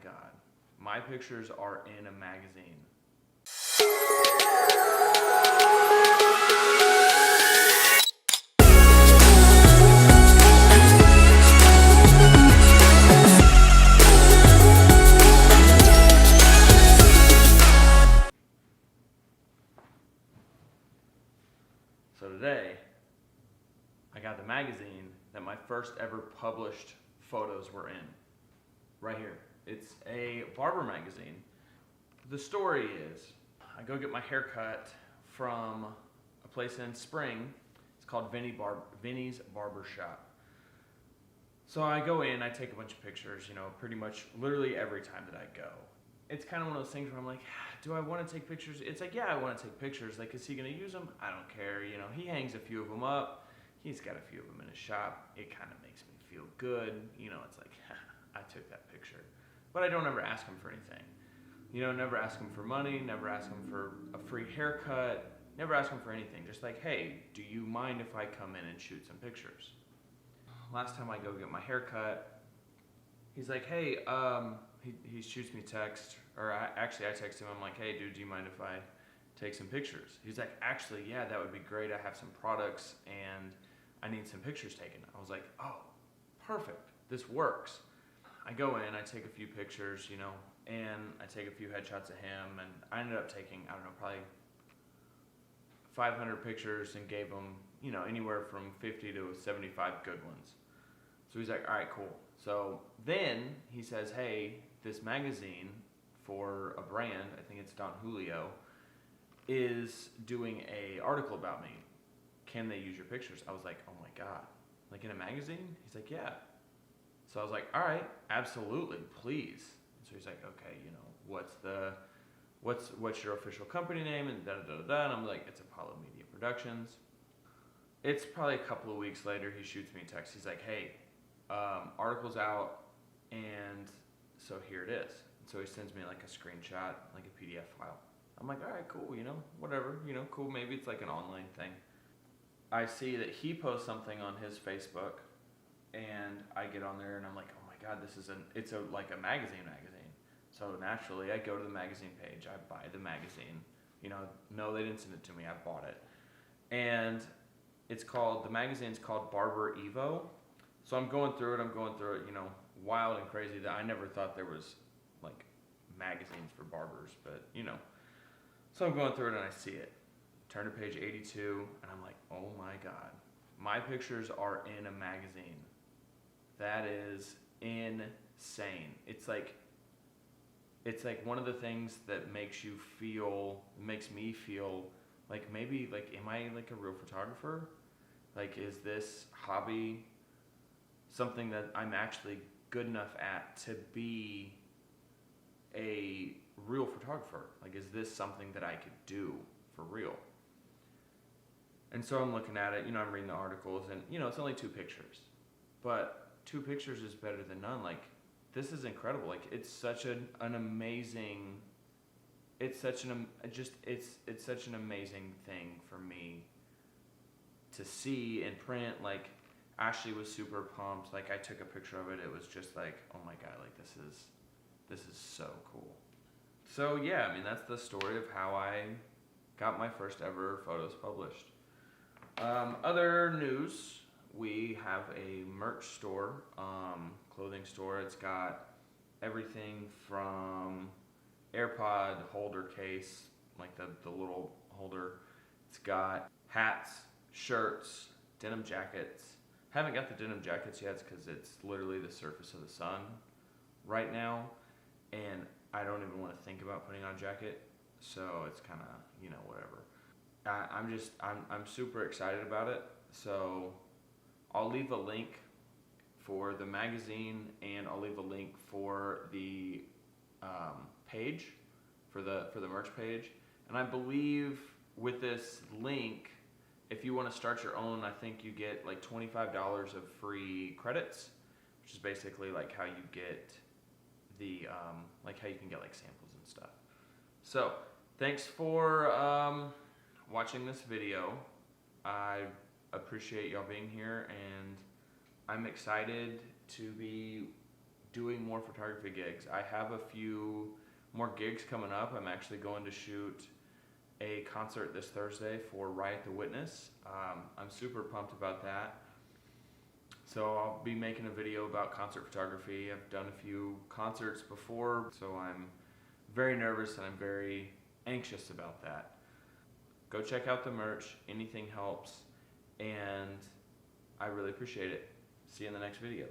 God. My pictures are in a magazine. So today, I got the magazine that my first ever published photos were in. Right here. It's a barber magazine. The story is, I go get my hair cut from a place in Spring. It's called Vinny's Barber Shop. So I go in, I take a bunch of pictures, pretty much literally every time that I go. It's kind of one of those things where I'm like, do I want to take pictures? It's like, yeah, I want to take pictures. Like, is he going to use them? I don't care. He hangs a few of them up. He's got a few of them in his shop. It kind of makes me feel good. It's like, I took that picture. But I don't ever ask him for anything. Never ask him for money, never ask him for a free haircut, never ask him for anything. Just like, hey, do you mind if I come in and shoot some pictures? Last time I go get my haircut, he's like, hey, he shoots me text, or I text him, I'm like, hey dude, do you mind if I take some pictures? He's like, actually, yeah, that would be great. I have some products and I need some pictures taken. I was like, oh, perfect, this works. I go in, I take a few pictures, and I take a few headshots of him, and I ended up taking, I don't know, probably 500 pictures and gave him, anywhere from 50 to 75 good ones. So he's like, all right, cool. So then he says, hey, this magazine for a brand, I think it's Don Julio, is doing a article about me. Can they use your pictures? I was like, oh my God, like in a magazine? He's like, yeah. So I was like, all right, absolutely, please. So he's like, okay, what's your official company name? And da-da-da-da-da. And I'm like, it's Apollo Media Productions. It's probably a couple of weeks later, he shoots me a text. He's like, hey, article's out, and so here it is. And so he sends me like a screenshot, like a PDF file. I'm like, all right, cool, whatever, cool. Maybe it's like an online thing. I see that he posts something on his Facebook, and I get on there and I'm like, oh my God, it's like a magazine. So naturally I go to the magazine page, I buy the magazine. No, they didn't send it to me, I bought it. And the magazine's called Barber EVO. So I'm going through it, wild and crazy that I never thought there was like magazines for barbers, but So I'm going through it and I see it. Turn to page 82 and I'm like, oh my God, my pictures are in a magazine. That is insane. It's like one of the things that makes me feel like maybe like, am I like a real photographer? Like, is this hobby something that I'm actually good enough at to be a real photographer? Like, is this something that I could do for real? And so I'm looking at it, I'm reading the articles, and it's only 2 pictures, but 2 pictures is better than none. Like, this is incredible. Like, it's such an amazing, it's such an amazing thing for me to see in print. Like, Ashley was super pumped. Like, I took a picture of it. It was just like, oh my God, like this is so cool. So yeah, that's the story of how I got my first ever photos published. Other news, we have a merch store, clothing store. It's got everything from AirPod holder case, like the little holder. It's got hats, shirts, denim jackets. Haven't got the denim jackets yet because it's literally the surface of the sun right now, and I don't even want to think about putting on a jacket, so it's kind of, whatever. I'm super excited about it, so I'll leave a link for the magazine, and I'll leave a link for the page, for the merch page. And I believe with this link, if you want to start your own, I think you get like $25 of free credits, which is basically like how you get the like how you can get like samples and stuff. So thanks for watching this video. I appreciate y'all being here, and I'm excited to be doing more photography gigs. I have a few more gigs coming up. I'm actually going to shoot a concert this Thursday for Riot the Witness. I'm super pumped about that. So I'll be making a video about concert photography. I've done a few concerts before, so I'm very nervous and I'm very anxious about that. Go check out the merch. Anything helps. And I really appreciate it. See you in the next video.